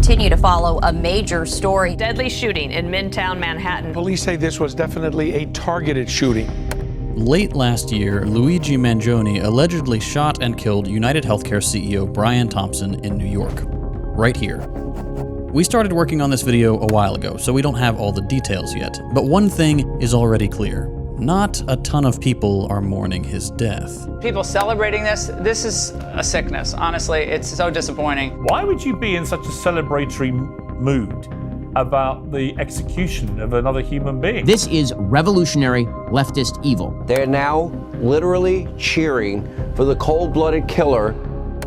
continue to follow a major story. Deadly shooting in Midtown Manhattan. Police say this was definitely a targeted shooting. Late last year, Luigi Mangione allegedly shot and killed United Healthcare CEO Brian Thompson in New York. Right here. We started working on this video a while ago, so we don't have all the details yet. But one thing is already clear. Not a ton of people are mourning his death. People celebrating this is a sickness. Honestly, it's so disappointing. Why would you be in such a celebratory mood about the execution of another human being? This is revolutionary leftist evil. They're now literally cheering for the cold-blooded killer.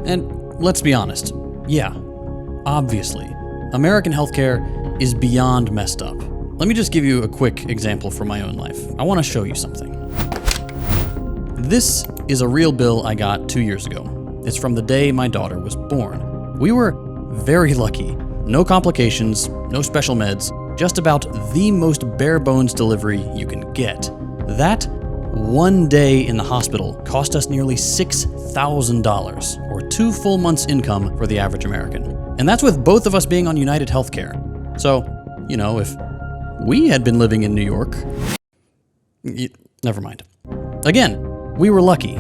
And let's be honest. Yeah, obviously, American healthcare is beyond messed up. Let me just give you a quick example from my own life. I want to show you something. This is a real bill I got 2 years ago. It's from the day my daughter was born. We were very lucky. No complications, no special meds, just about the most bare bones delivery you can get. That one day in the hospital cost us nearly $6,000, or 2 full months' income for the average American. And that's with both of us being on United Healthcare. So, you know, if we had been living in New York, never mind. Again, we were lucky.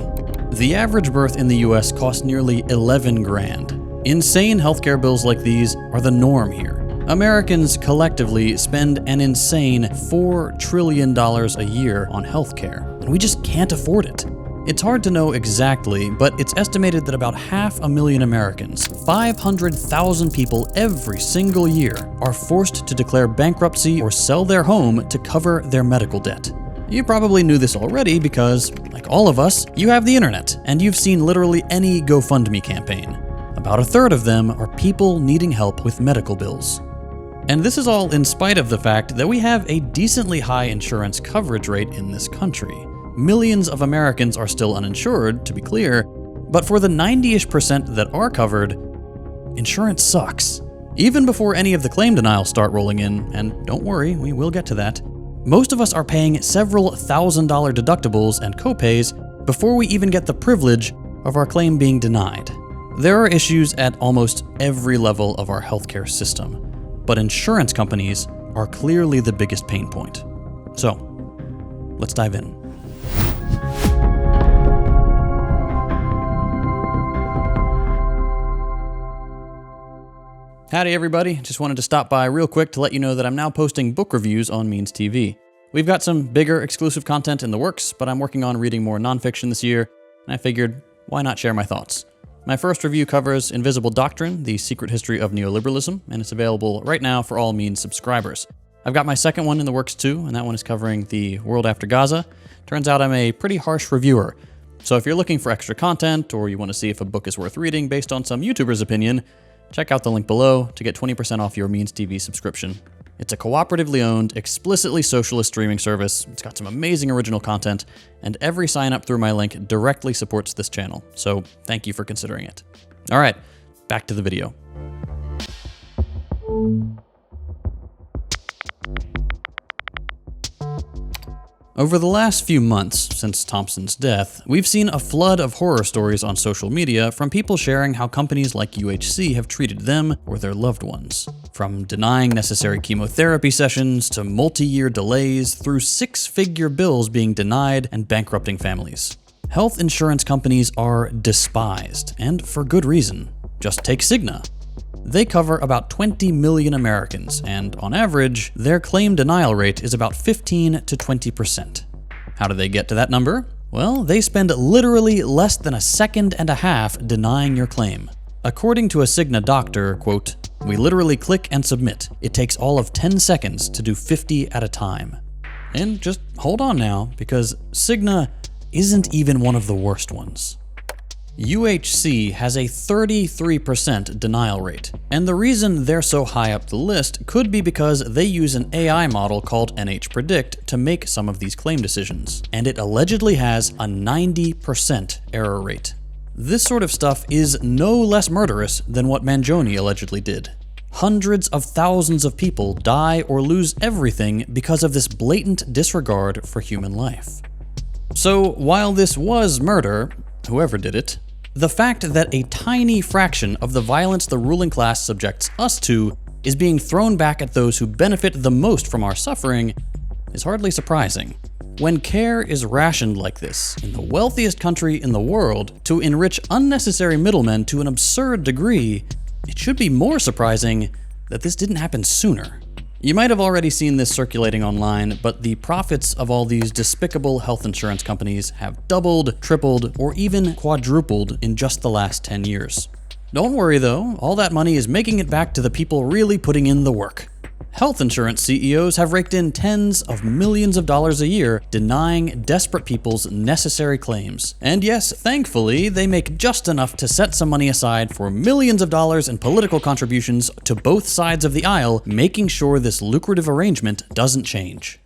The average birth in the US cost nearly 11 grand. Insane healthcare bills like these are the norm here. Americans collectively spend an insane $4 trillion a year on healthcare, and we just can't afford it. It's hard to know exactly, but it's estimated that about 500,000 Americans, 500,000 people every single year, are forced to declare bankruptcy or sell their home to cover their medical debt. You probably knew this already because, like all of us, you have the internet, and you've seen literally any GoFundMe campaign. About a third of them are people needing help with medical bills. And this is all in spite of the fact that we have a decently high insurance coverage rate in this country. Millions of Americans are still uninsured, to be clear, but for the 90-ish% that are covered, insurance sucks. Even before any of the claim denials start rolling in, and don't worry, we will get to that, most of us are paying several $1,000 deductibles and copays before we even get the privilege of our claim being denied. There are issues at almost every level of our healthcare system, but insurance companies are clearly the biggest pain point. So, let's dive in. Howdy everybody, just wanted to stop by real quick to let you know that I'm now posting book reviews on Means TV. We've got some bigger exclusive content in the works, but I'm working on reading more nonfiction this year, and I figured, why not share my thoughts? My first review covers Invisible Doctrine, The Secret History of Neoliberalism, and it's available right now for all Means subscribers. I've got my second one in the works too, and that one is covering The World After Gaza. Turns out I'm a pretty harsh reviewer, so if you're looking for extra content, or you want to see if a book is worth reading based on some YouTuber's opinion, check out the link below to get 20% off your Means TV subscription. It's a cooperatively owned, explicitly socialist streaming service. It's got some amazing original content, and every sign up through my link directly supports this channel, so thank you for considering it. All right, back to the video. Over the last few months, since Thompson's death, we've seen a flood of horror stories on social media from people sharing how companies like UHC have treated them or their loved ones. From denying necessary chemotherapy sessions to multi-year delays through 6-figure bills being denied and bankrupting families. Health insurance companies are despised, and for good reason. Just take Cigna. They cover about 20 million Americans, and on average, their claim denial rate is about 15 to 20%. How do they get to that number? Well, they spend literally less than a second and a half denying your claim. According to a Cigna doctor, quote, "We literally click and submit. It takes all of 10 seconds to do 50 at a time." And just hold on now, because Cigna isn't even one of the worst ones. UHC has a 33% denial rate, and the reason they're so high up the list could be because they use an AI model called NH-Predict to make some of these claim decisions, and it allegedly has a 90% error rate. This sort of stuff is no less murderous than what Mangione allegedly did. Hundreds of thousands of people die or lose everything because of this blatant disregard for human life. So while this was murder, whoever did it, The fact that a tiny fraction of the violence the ruling class subjects us to is being thrown back at those who benefit the most from our suffering is hardly surprising. When care is rationed like this in the wealthiest country in the world to enrich unnecessary middlemen to an absurd degree, it should be more surprising that this didn't happen sooner. You might have already seen this circulating online, but the profits of all these despicable health insurance companies have doubled, tripled, or even quadrupled in just the last 10 years. Don't worry though, all that money is making it back to the people really putting in the work. Health insurance CEOs have raked in tens of millions of dollars a year denying desperate people's necessary claims. And yes, thankfully, they make just enough to set some money aside for millions of dollars in political contributions to both sides of the aisle, making sure this lucrative arrangement doesn't change.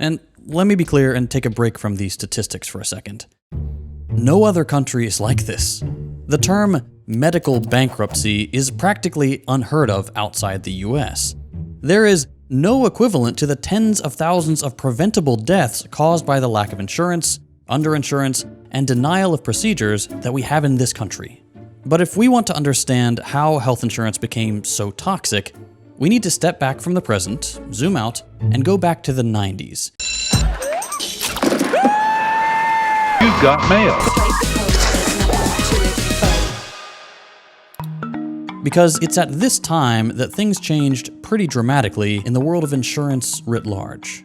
And let me be clear and take a break from these statistics for a second. No other country is like this. The term medical bankruptcy is practically unheard of outside the US. There is no equivalent to the tens of thousands of preventable deaths caused by the lack of insurance, underinsurance, and denial of procedures that we have in this country. But if we want to understand how health insurance became so toxic, we need to step back from the present, zoom out, and go back to the 90s. You've got mail. Because it's at this time that things changed pretty dramatically in the world of insurance writ large.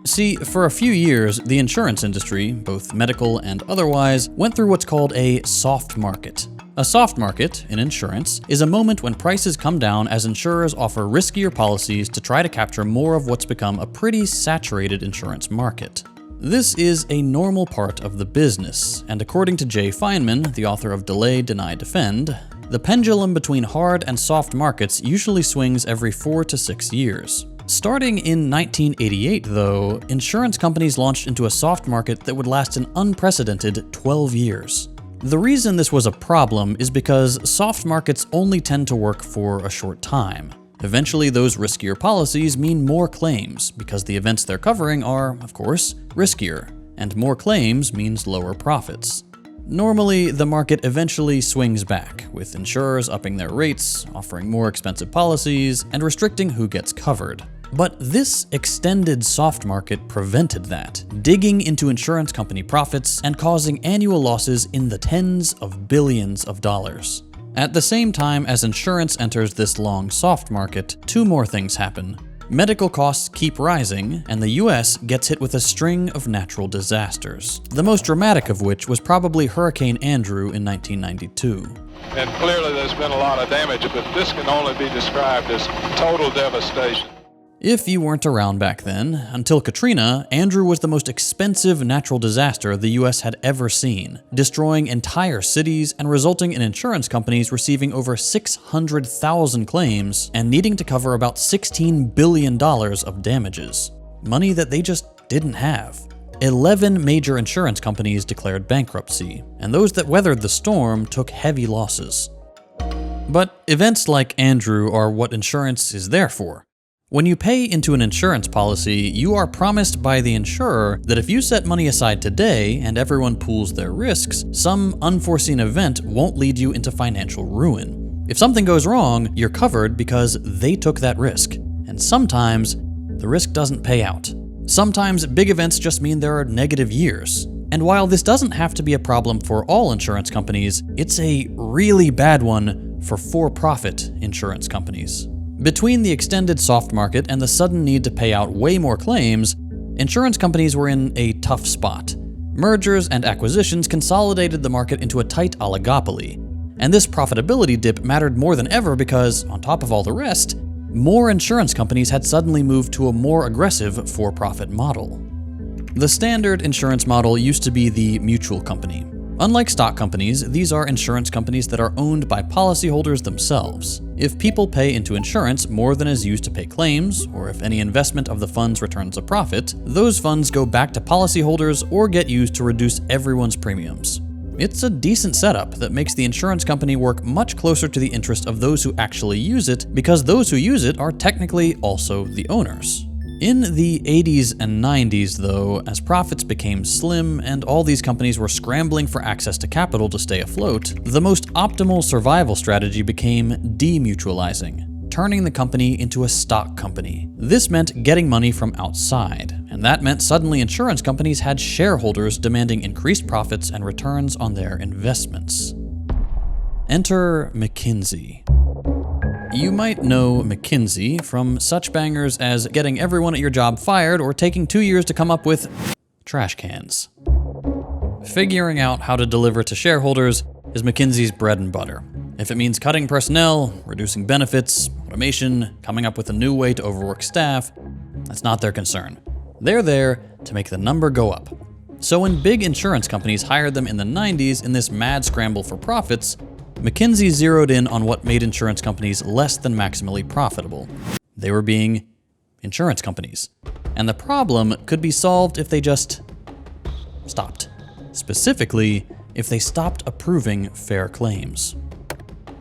See, for a few years, the insurance industry, both medical and otherwise, went through what's called a soft market. A soft market, in insurance, is a moment when prices come down as insurers offer riskier policies to try to capture more of what's become a pretty saturated insurance market. This is a normal part of the business, and according to Jay Feinman, the author of Delay, Deny, Defend, the pendulum between hard and soft markets usually swings every 4 to 6 years. Starting in 1988, though, insurance companies launched into a soft market that would last an unprecedented 12 years. The reason this was a problem is because soft markets only tend to work for a short time. Eventually, those riskier policies mean more claims, because the events they're covering are, of course, riskier, and more claims means lower profits. Normally, the market eventually swings back, with insurers upping their rates, offering more expensive policies, and restricting who gets covered. But this extended soft market prevented that, digging into insurance company profits and causing annual losses in the tens of billions of dollars. At the same time as insurance enters this long soft market, two more things happen. Medical costs keep rising, and the US gets hit with a string of natural disasters, the most dramatic of which was probably Hurricane Andrew in 1992. And clearly there's been a lot of damage, but this can only be described as total devastation. If you weren't around back then, until Katrina, Andrew was the most expensive natural disaster the US had ever seen, destroying entire cities and resulting in insurance companies receiving over 600,000 claims and needing to cover about $16 billion of damages. Money that they just didn't have. 11 major insurance companies declared bankruptcy, and those that weathered the storm took heavy losses. But events like Andrew are what insurance is there for. When you pay into an insurance policy, you are promised by the insurer that if you set money aside today and everyone pools their risks, some unforeseen event won't lead you into financial ruin. If something goes wrong, you're covered because they took that risk. And sometimes, the risk doesn't pay out. Sometimes big events just mean there are negative years. And while this doesn't have to be a problem for all insurance companies, it's a really bad one for for-profit insurance companies. Between the extended soft market and the sudden need to pay out way more claims, insurance companies were in a tough spot. Mergers and acquisitions consolidated the market into a tight oligopoly. And this profitability dip mattered more than ever because, on top of all the rest, more insurance companies had suddenly moved to a more aggressive for-profit model. The standard insurance model used to be the mutual company. Unlike stock companies, these are insurance companies that are owned by policyholders themselves. If people pay into insurance more than is used to pay claims, or if any investment of the funds returns a profit, those funds go back to policyholders or get used to reduce everyone's premiums. It's a decent setup that makes the insurance company work much closer to the interest of those who actually use it, because those who use it are technically also the owners. In the 80s and 90s, though, as profits became slim and all these companies were scrambling for access to capital to stay afloat, the most optimal survival strategy became demutualizing, turning the company into a stock company. This meant getting money from outside, and that meant suddenly insurance companies had shareholders demanding increased profits and returns on their investments. Enter McKinsey. You might know McKinsey from such bangers as getting everyone at your job fired or taking 2 years to come up with trash cans. Figuring out how to deliver to shareholders is McKinsey's bread and butter. If it means cutting personnel, reducing benefits, automation, coming up with a new way to overwork staff, that's not their concern. They're there to make the number go up. So when big insurance companies hired them in the 90s in this mad scramble for profits, McKinsey zeroed in on what made insurance companies less than maximally profitable. They were being insurance companies. And the problem could be solved if they just stopped. Specifically, if they stopped approving fair claims.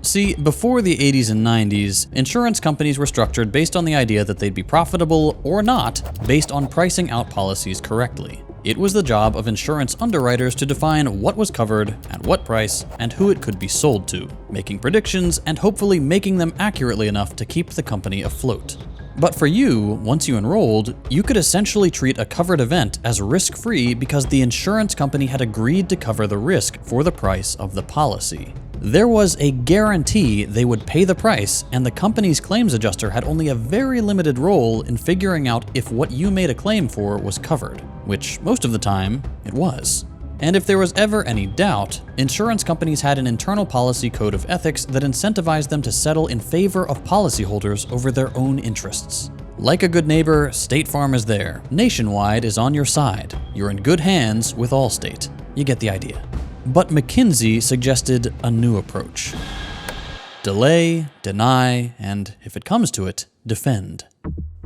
See, before the 80s and 90s, insurance companies were structured based on the idea that they'd be profitable or not based on pricing out policies correctly. It was the job of insurance underwriters to define what was covered, at what price, and who it could be sold to, making predictions and hopefully making them accurately enough to keep the company afloat. But for you, once you enrolled, you could essentially treat a covered event as risk-free because the insurance company had agreed to cover the risk for the price of the policy. There was a guarantee they would pay the price, and the company's claims adjuster had only a very limited role in figuring out if what you made a claim for was covered, which most of the time, it was. And if there was ever any doubt, insurance companies had an internal policy code of ethics that incentivized them to settle in favor of policyholders over their own interests. Like a good neighbor, State Farm is there. Nationwide is on your side. You're in good hands with Allstate. You get the idea. But McKinsey suggested a new approach. Delay, deny, and if it comes to it, defend.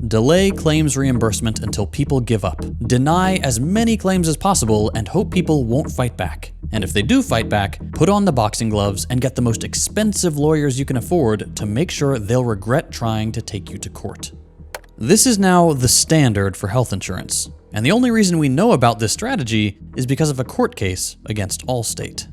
Delay claims reimbursement until people give up. Deny as many claims as possible and hope people won't fight back. And if they do fight back, put on the boxing gloves and get the most expensive lawyers you can afford to make sure they'll regret trying to take you to court. This is now the standard for health insurance. And the only reason we know about this strategy is because of a court case against Allstate.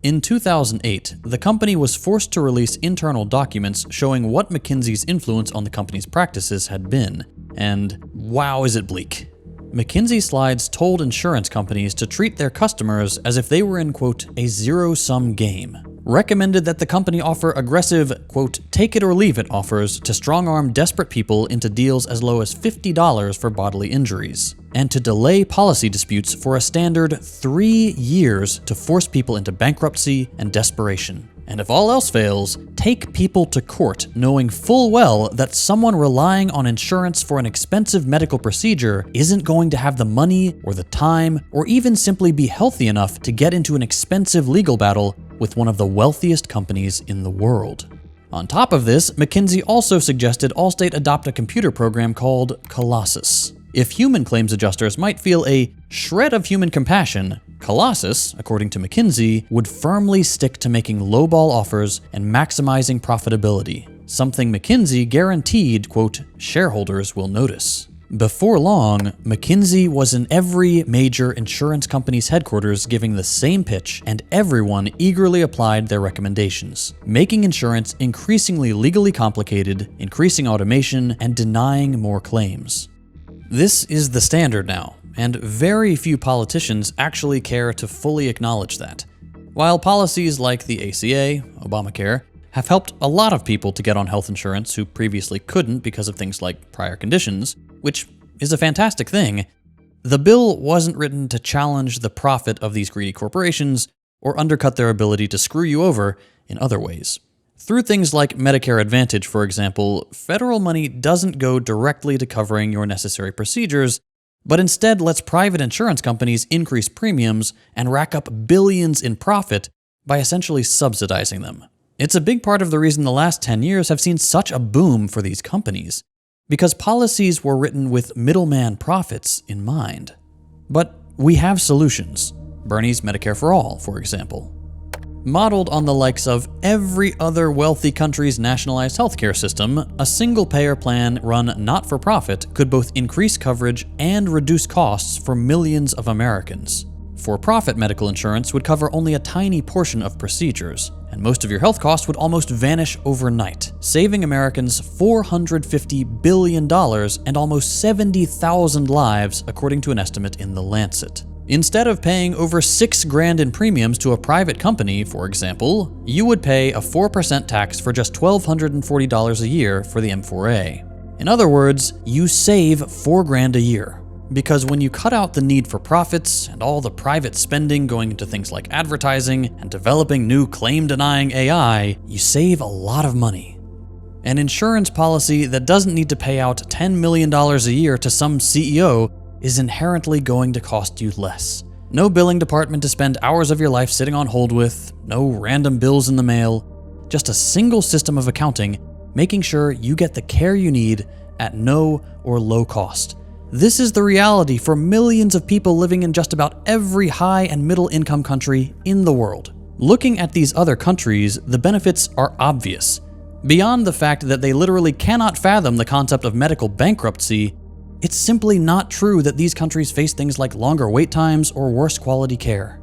In 2008, the company was forced to release internal documents showing what McKinsey's influence on the company's practices had been. And wow, is it bleak. McKinsey slides told insurance companies to treat their customers as if they were in, quote, a zero-sum game. Recommended that the company offer aggressive, quote, take it or leave it offers to strong-arm desperate people into deals as low as $50 for bodily injuries, and to delay policy disputes for a standard 3 years to force people into bankruptcy and desperation. And if all else fails, take people to court knowing full well that someone relying on insurance for an expensive medical procedure isn't going to have the money or the time or even simply be healthy enough to get into an expensive legal battle with one of the wealthiest companies in the world. On top of this, McKinsey also suggested Allstate adopt a computer program called Colossus. If human claims adjusters might feel a shred of human compassion, Colossus, according to McKinsey, would firmly stick to making lowball offers and maximizing profitability, something McKinsey guaranteed, quote, shareholders will notice. Before long, McKinsey was in every major insurance company's headquarters giving the same pitch, and everyone eagerly applied their recommendations, making insurance increasingly legally complicated, increasing automation, and denying more claims. This is the standard now, and very few politicians actually care to fully acknowledge that. While policies like the ACA, Obamacare, have helped a lot of people to get on health insurance who previously couldn't because of things like prior conditions, which is a fantastic thing, the bill wasn't written to challenge the profit of these greedy corporations or undercut their ability to screw you over in other ways. Through things like Medicare Advantage, for example, federal money doesn't go directly to covering your necessary procedures, but instead lets private insurance companies increase premiums and rack up billions in profit by essentially subsidizing them. It's a big part of the reason the last 10 years have seen such a boom for these companies, because policies were written with middleman profits in mind. But we have solutions. Bernie's Medicare for All, for example. Modeled on the likes of every other wealthy country's nationalized healthcare system, a single-payer plan run not-for-profit could both increase coverage and reduce costs for millions of Americans. For-profit medical insurance would cover only a tiny portion of procedures, and most of your health costs would almost vanish overnight, saving Americans $450 billion and almost 70,000 lives, according to an estimate in The Lancet. Instead of paying over $6,000 in premiums to a private company, for example, you would pay a 4% tax for just $1,240 a year for the M4A. In other words, you save $4,000 a year. Because when you cut out the need for profits and all the private spending going into things like advertising and developing new claim-denying AI, you save a lot of money. An insurance policy that doesn't need to pay out $10 million a year to some CEO is inherently going to cost you less. No billing department to spend hours of your life sitting on hold with, no random bills in the mail, just a single system of accounting, making sure you get the care you need at no or low cost. This is the reality for millions of people living in just about every high and middle income country in the world. Looking at these other countries, the benefits are obvious. Beyond the fact that they literally cannot fathom the concept of medical bankruptcy, it's simply not true that these countries face things like longer wait times or worse quality care.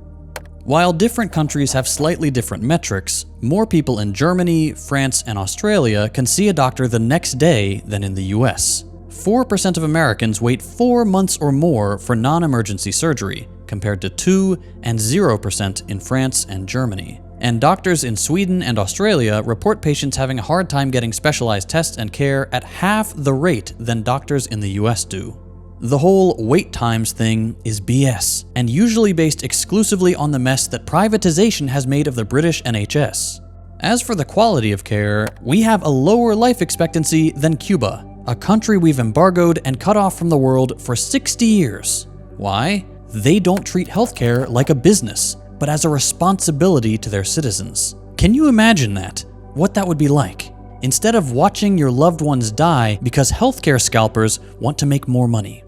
While different countries have slightly different metrics, more people in Germany, France, and Australia can see a doctor the next day than in the US. 4% of Americans wait 4 months or more for non-emergency surgery, compared to 2 and 0% in France and Germany. And doctors in Sweden and Australia report patients having a hard time getting specialized tests and care at half the rate than doctors in the US do. The whole wait times thing is BS, and usually based exclusively on the mess that privatization has made of the British NHS. As for the quality of care, we have a lower life expectancy than Cuba, a country we've embargoed and cut off from the world for 60 years. Why? They don't treat healthcare like a business, but as a responsibility to their citizens. Can you imagine that? What that would be like? Instead of watching your loved ones die because healthcare scalpers want to make more money.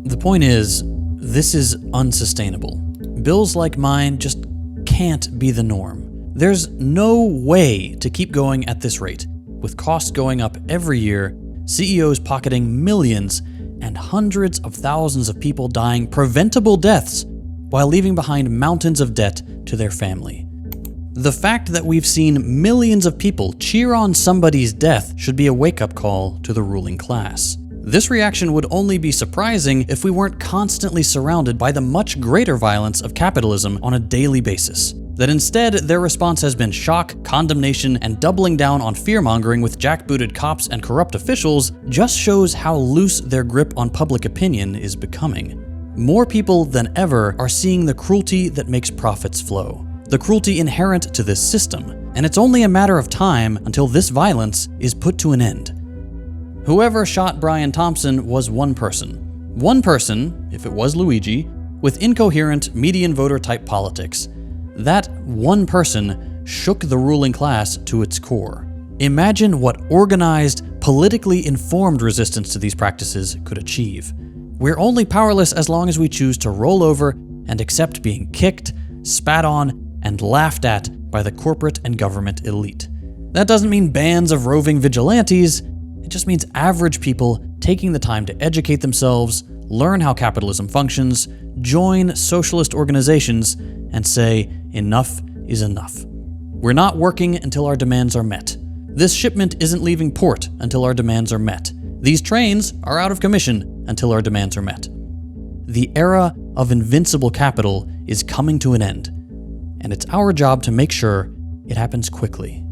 The point is, this is unsustainable. Bills like mine just can't be the norm. There's no way to keep going at this rate, with costs going up every year, CEOs pocketing millions, and hundreds of thousands of people dying preventable deaths while leaving behind mountains of debt to their family. The fact that we've seen millions of people cheer on somebody's death should be a wake-up call to the ruling class. This reaction would only be surprising if we weren't constantly surrounded by the much greater violence of capitalism on a daily basis. That instead, their response has been shock, condemnation, and doubling down on fear-mongering with jackbooted cops and corrupt officials just shows how loose their grip on public opinion is becoming. More people than ever are seeing the cruelty that makes profits flow, the cruelty inherent to this system, and it's only a matter of time until this violence is put to an end. Whoever shot Brian Thompson was one person. One person, if it was Luigi, with incoherent median voter-type politics. That one person shook the ruling class to its core. Imagine what organized, politically informed resistance to these practices could achieve. We're only powerless as long as we choose to roll over and accept being kicked, spat on, and laughed at by the corporate and government elite. That doesn't mean bands of roving vigilantes. It just means average people taking the time to educate themselves, learn how capitalism functions, join socialist organizations, and say, enough is enough. We're not working until our demands are met. This shipment isn't leaving port until our demands are met. These trains are out of commission until our demands are met. The era of invincible capital is coming to an end, and it's our job to make sure it happens quickly.